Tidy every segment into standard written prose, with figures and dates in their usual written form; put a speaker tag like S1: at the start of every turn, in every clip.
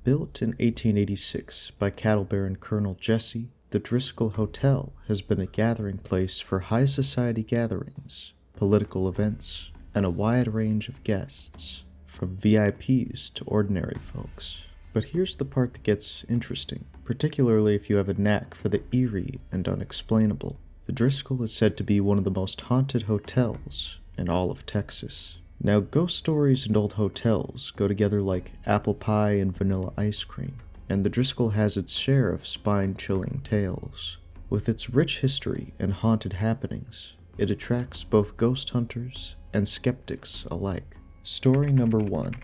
S1: Built in 1886 by cattle baron Colonel Jesse, the Driskall Hotel has been a gathering place for high society gatherings, political events, and a wide range of guests, from VIPs to ordinary folks. But here's the part that gets interesting, particularly if you have a knack for the eerie and unexplainable. The Driskall is said to be one of the most haunted hotels in all of Texas. Now, ghost stories and old hotels go together like apple pie and vanilla ice cream, and the Driskall has its share of spine-chilling tales. With its rich history and haunted happenings, it attracts both ghost hunters and skeptics alike. Story number one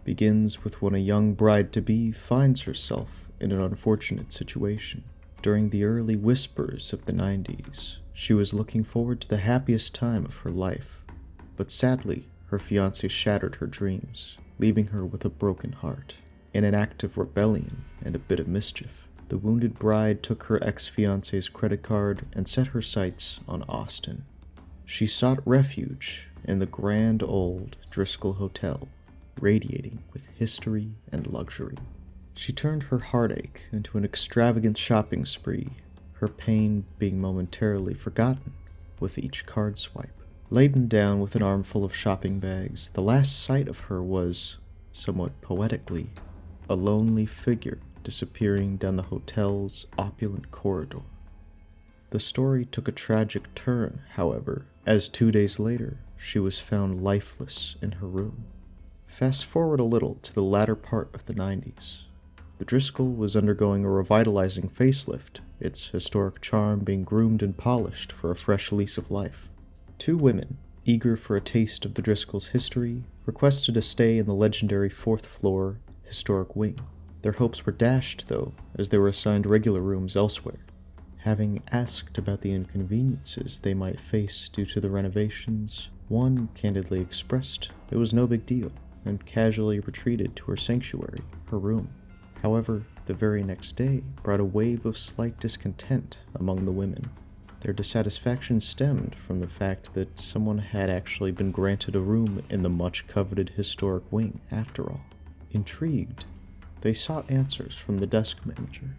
S1: begins with when a young bride-to-be finds herself in an unfortunate situation. During the early whispers of the 90s, she was looking forward to the happiest time of her life, but sadly, her fiancé shattered her dreams, leaving her with a broken heart. In an act of rebellion and a bit of mischief, the wounded bride took her ex-fiancé's credit card and set her sights on Austin. She sought refuge in the grand old Driskall Hotel, radiating with history and luxury. She turned her heartache into an extravagant shopping spree, her pain being momentarily forgotten with each card swipe. Laden down with an armful of shopping bags, the last sight of her was, somewhat poetically, a lonely figure disappearing down the hotel's opulent corridor. The story took a tragic turn, however, as 2 days later, she was found lifeless in her room. Fast forward a little to the latter part of the 90s. The Driskall was undergoing a revitalizing facelift, its historic charm being groomed and polished for a fresh lease of life. 2 women, eager for a taste of the Driskall's history, requested a stay in the legendary 4th-floor historic wing. Their hopes were dashed, though, as they were assigned regular rooms elsewhere. Having asked about the inconveniences they might face due to the renovations, one candidly expressed it was no big deal, and casually retreated to her sanctuary, her room. However, the very next day brought a wave of slight discontent among the women. Their dissatisfaction stemmed from the fact that someone had actually been granted a room in the much-coveted historic wing after all. Intrigued, they sought answers from the desk manager.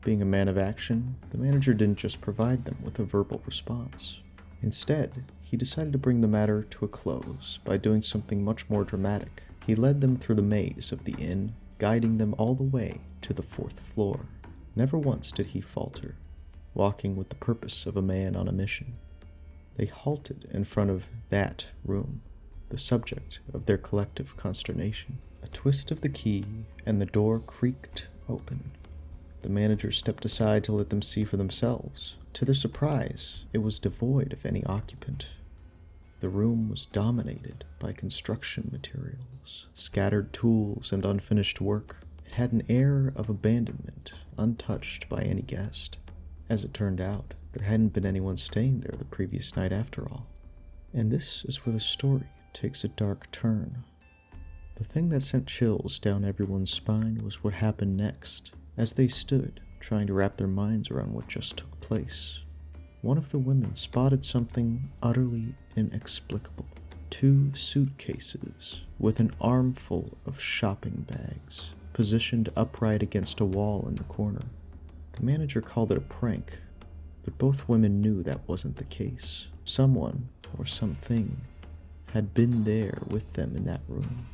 S1: Being a man of action, the manager didn't just provide them with a verbal response. Instead, he decided to bring the matter to a close by doing something much more dramatic. He led them through the maze of the inn, guiding them all the way to the 4th floor. Never once did he falter, walking with the purpose of a man on a mission. They halted in front of that room, the subject of their collective consternation. A twist of the key, and the door creaked open. The manager stepped aside to let them see for themselves. To their surprise, it was devoid of any occupant. The room was dominated by construction materials, scattered tools, and unfinished work. It had an air of abandonment, untouched by any guest. As it turned out, there hadn't been anyone staying there the previous night after all. And this is where the story takes a dark turn. The thing that sent chills down everyone's spine was what happened next. As they stood, trying to wrap their minds around what just took place, one of the women spotted something utterly inexplicable. 2 suitcases with an armful of shopping bags, positioned upright against a wall in the corner. The manager called it a prank, but both women knew that wasn't the case. Someone, or something, had been there with them in that room,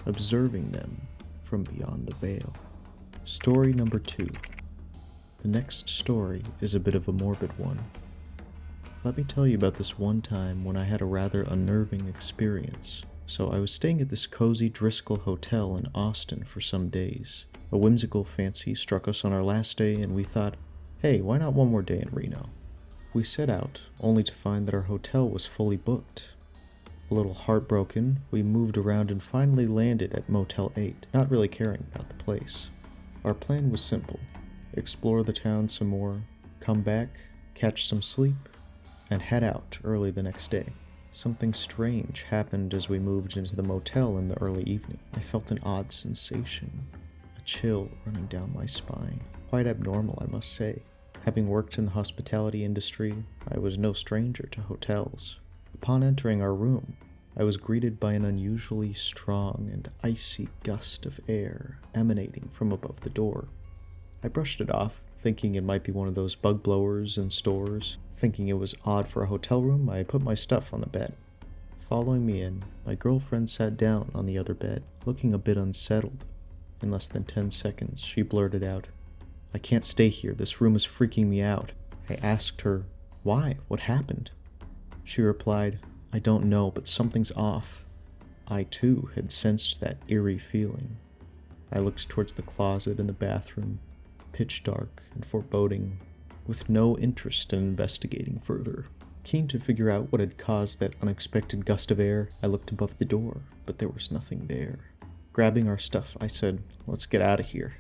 S1: observing them from beyond the veil. Story number 2. The next story is a bit of a morbid one. Let me tell you about this one time when I had a rather unnerving experience. So I was staying at this cozy Driskall Hotel in Austin for some days. A whimsical fancy struck us on our last day, and we thought, hey, why not one more day in Reno? We set out, only to find that our hotel was fully booked. A little heartbroken, we moved around and finally landed at Motel 8, not really caring about the place. Our plan was simple: explore the town some more, come back, catch some sleep, and head out early the next day. Something strange happened as we moved into the motel in the early evening. I felt an odd sensation, a chill running down my spine. Quite abnormal, I must say. Having worked in the hospitality industry, I was no stranger to hotels. Upon entering our room, I was greeted by an unusually strong and icy gust of air emanating from above the door. I brushed it off, thinking it might be one of those bug blowers in stores. Thinking it was odd for a hotel room, I put my stuff on the bed. Following me in, my girlfriend sat down on the other bed, looking a bit unsettled. In less than 10 seconds, she blurted out, "I can't stay here, this room is freaking me out." I asked her, "Why? What happened?" She replied, "I don't know, but something's off." I too had sensed that eerie feeling. I looked towards the closet and the bathroom, pitch dark and foreboding, with no interest in investigating further. Keen to figure out what had caused that unexpected gust of air, I looked above the door, but there was nothing there. Grabbing our stuff, I said, "Let's get out of here."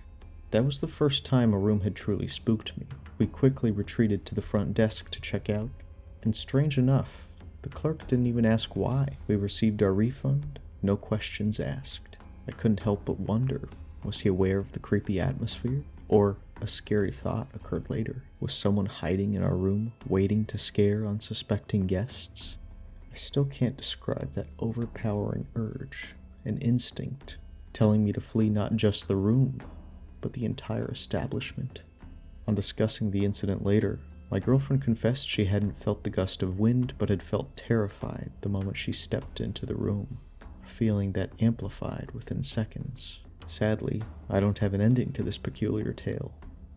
S1: That was the first time a room had truly spooked me. We quickly retreated to the front desk to check out, and strange enough, the clerk didn't even ask why. We received our refund, no questions asked. I couldn't help but wonder, was he aware of the creepy atmosphere? Or, a scary thought occurred later, was someone hiding in our room, waiting to scare unsuspecting guests? I still can't describe that overpowering urge, an instinct, telling me to flee not just the room, but the entire establishment. On discussing the incident later, my girlfriend confessed she hadn't felt the gust of wind, but had felt terrified the moment she stepped into the room, a feeling that amplified within seconds. Sadly, I don't have an ending to this peculiar tale.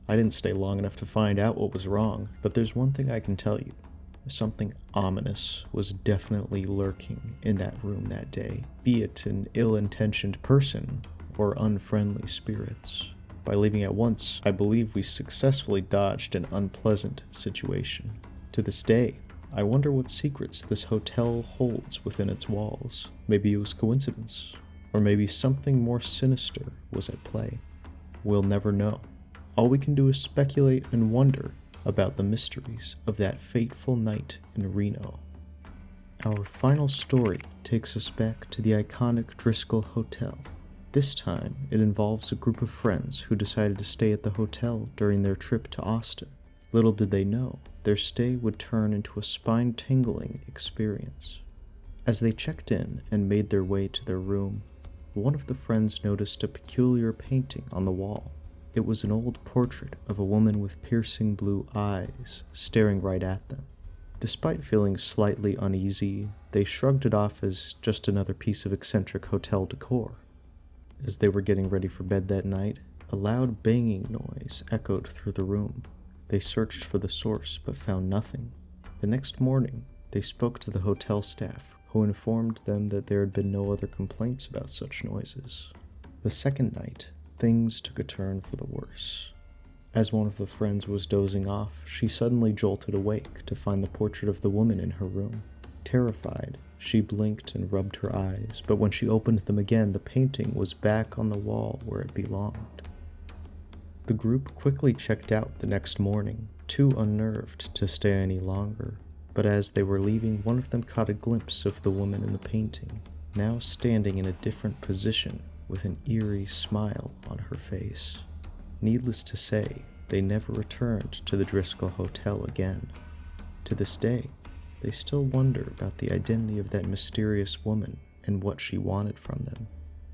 S1: I didn't stay long enough to find out what was wrong, but there's one thing I can tell you. Something ominous was definitely lurking in that room that day, be it an ill-intentioned person or unfriendly spirits. By leaving at once, I believe we successfully dodged an unpleasant situation. To this day, I wonder what secrets this hotel holds within its walls. Maybe it was coincidence, or maybe something more sinister was at play. We'll never know. All we can do is speculate and wonder about the mysteries of that fateful night in Reno. Our final story takes us back to the iconic Driskall Hotel. This time, it involves a group of friends who decided to stay at the hotel during their trip to Austin. Little did they know, their stay would turn into a spine-tingling experience. As they checked in and made their way to their room, one of the friends noticed a peculiar painting on the wall. It was an old portrait of a woman with piercing blue eyes, staring right at them. Despite feeling slightly uneasy, they shrugged it off as just another piece of eccentric hotel decor. As they were getting ready for bed that night, a loud banging noise echoed through the room. They searched for the source, but found nothing. The next morning, they spoke to the hotel staff, who informed them that there had been no other complaints about such noises. The second night, things took a turn for the worse. As one of the friends was dozing off, she suddenly jolted awake to find the portrait of the woman in her room. Terrified, she blinked and rubbed her eyes, but when she opened them again, the painting was back on the wall where it belonged. The group quickly checked out the next morning, too unnerved to stay any longer, but as they were leaving, one of them caught a glimpse of the woman in the painting, now standing in a different position with an eerie smile on her face. Needless to say, they never returned to the Driskall Hotel again. To this day, they still wonder about the identity of that mysterious woman and what she wanted from them.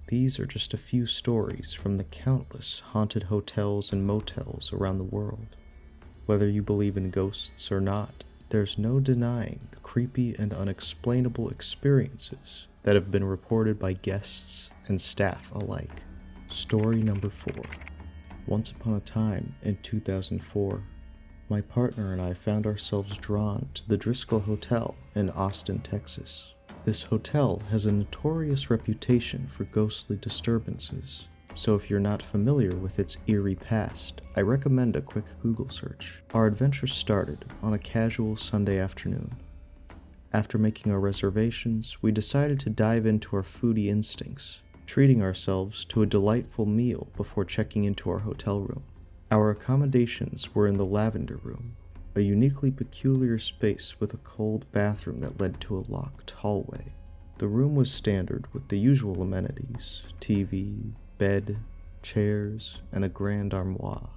S1: These are just a few stories from the countless haunted hotels and motels around the world. Whether you believe in ghosts or not, there's no denying the creepy and unexplainable experiences that have been reported by guests and staff alike. Story number 4. Once upon a time, in 2004, my partner and I found ourselves drawn to the Driskall Hotel in Austin, Texas. This hotel has a notorious reputation for ghostly disturbances, so if you're not familiar with its eerie past, I recommend a quick Google search. Our adventure started on a casual Sunday afternoon. After making our reservations, we decided to dive into our foodie instincts, treating ourselves to a delightful meal before checking into our hotel room. Our accommodations were in the lavender room, a uniquely peculiar space with a cold bathroom that led to a locked hallway. The room was standard with the usual amenities: TV, bed, chairs, and a grand armoire.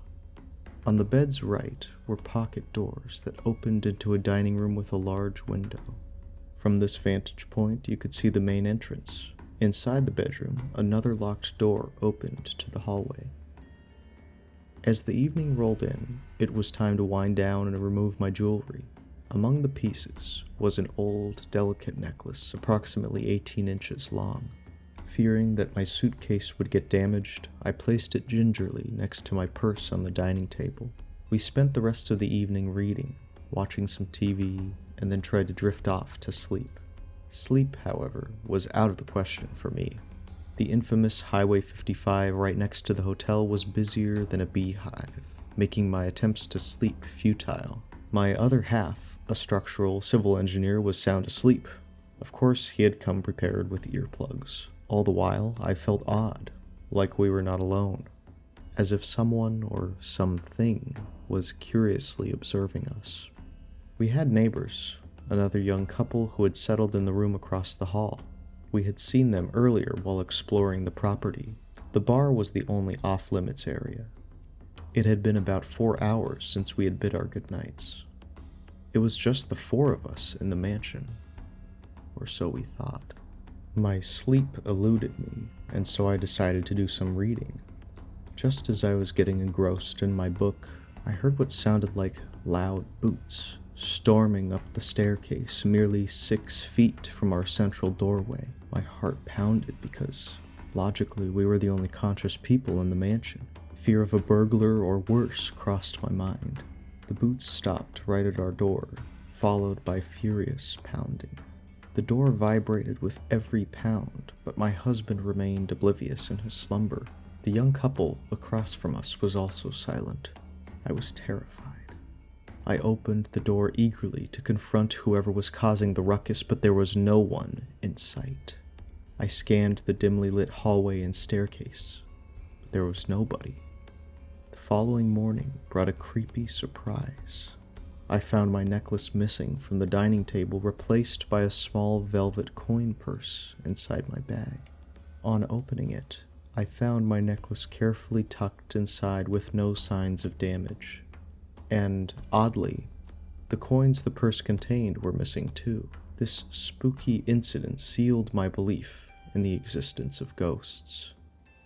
S1: On the bed's right were pocket doors that opened into a dining room with a large window. From this vantage point, you could see the main entrance. Inside the bedroom, another locked door opened to the hallway. As the evening rolled in, it was time to wind down and remove my jewelry. Among the pieces was an old, delicate necklace approximately 18 inches long. Fearing that my suitcase would get damaged, I placed it gingerly next to my purse on the dining table. We spent the rest of the evening reading, watching some TV, and then tried to drift off to sleep. Sleep, however, was out of the question for me. The infamous Highway 55 right next to the hotel was busier than a beehive, making my attempts to sleep futile. My other half, a structural civil engineer, was sound asleep. Of course, he had come prepared with earplugs. All the while, I felt odd, like we were not alone, as if someone or something was curiously observing us. We had neighbors, another young couple who had settled in the room across the hall. We had seen them earlier while exploring the property. The bar was the only off-limits area. It had been about 4 hours since we had bid our goodnights. It was just the 4 of us in the mansion, or so we thought. My sleep eluded me, and so I decided to do some reading. Just as I was getting engrossed in my book, I heard what sounded like loud boots storming up the staircase merely 6 feet from our central doorway. My heart pounded because, logically, we were the only conscious people in the mansion. Fear of a burglar or worse crossed my mind. The boots stopped right at our door, followed by furious pounding. The door vibrated with every pound, but my husband remained oblivious in his slumber. The young couple across from us was also silent. I was terrified. I opened the door eagerly to confront whoever was causing the ruckus, but there was no one in sight. I scanned the dimly lit hallway and staircase, but there was nobody. The following morning brought a creepy surprise. I found my necklace missing from the dining table, replaced by a small velvet coin purse inside my bag. On opening it, I found my necklace carefully tucked inside with no signs of damage. And, oddly, the coins the purse contained were missing too. This spooky incident sealed my belief in the existence of ghosts.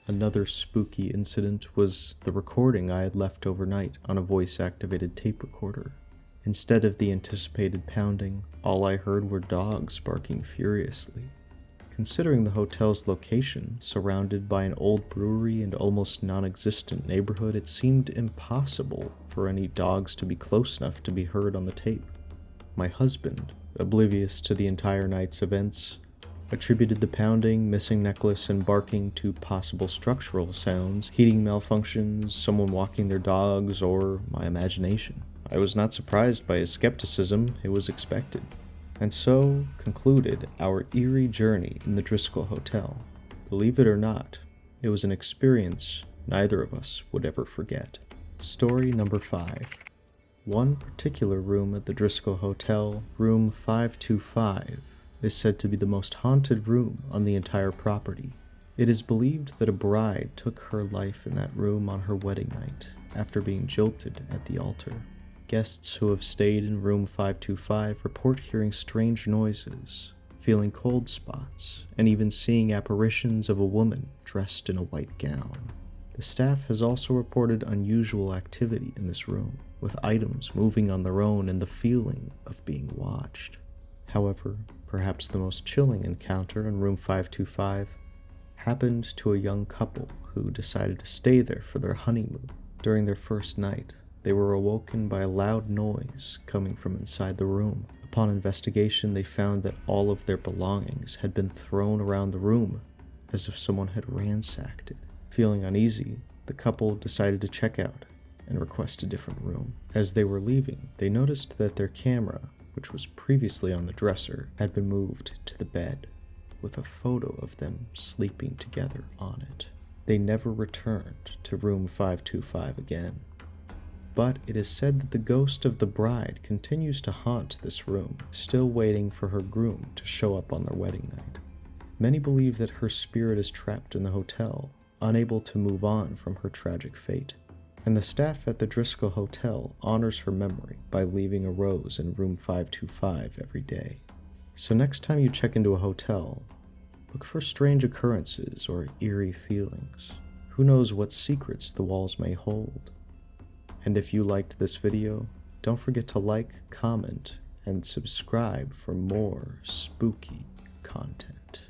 S1: Another spooky incident was the recording I had left overnight on a voice-activated tape recorder. Instead of the anticipated pounding, all I heard were dogs barking furiously. Considering the hotel's location, surrounded by an old brewery and almost non-existent neighborhood, it seemed impossible for any dogs to be close enough to be heard on the tape. My husband, oblivious to the entire night's events, attributed the pounding, missing necklace, and barking to possible structural sounds, heating malfunctions, someone walking their dogs, or my imagination. I was not surprised by his skepticism. It was expected. And so concluded our eerie journey in the Driskall Hotel. Believe it or not, it was an experience neither of us would ever forget. Story number 5. One particular room at the Driskall Hotel, room 525, is said to be the most haunted room on the entire property. It is believed that a bride took her life in that room on her wedding night after being jilted at the altar. Guests who have stayed in room 525 report hearing strange noises, feeling cold spots, and even seeing apparitions of a woman dressed in a white gown. The staff has also reported unusual activity in this room, with items moving on their own and the feeling of being watched. However, perhaps the most chilling encounter in room 525 happened to a young couple who decided to stay there for their honeymoon. During their first night, they were awoken by a loud noise coming from inside the room. Upon investigation, they found that all of their belongings had been thrown around the room, as if someone had ransacked it. Feeling uneasy, the couple decided to check out and request a different room. As they were leaving, they noticed that their camera, which was previously on the dresser, had been moved to the bed, with a photo of them sleeping together on it. They never returned to room 525 again. But it is said that the ghost of the bride continues to haunt this room, still waiting for her groom to show up on their wedding night. Many believe that her spirit is trapped in the hotel, unable to move on from her tragic fate, and the staff at the Driskall Hotel honors her memory by leaving a rose in room 525 every day. So next time you check into a hotel, look for strange occurrences or eerie feelings. Who knows what secrets the walls may hold? And if you liked this video, don't forget to like, comment, and subscribe for more spooky content.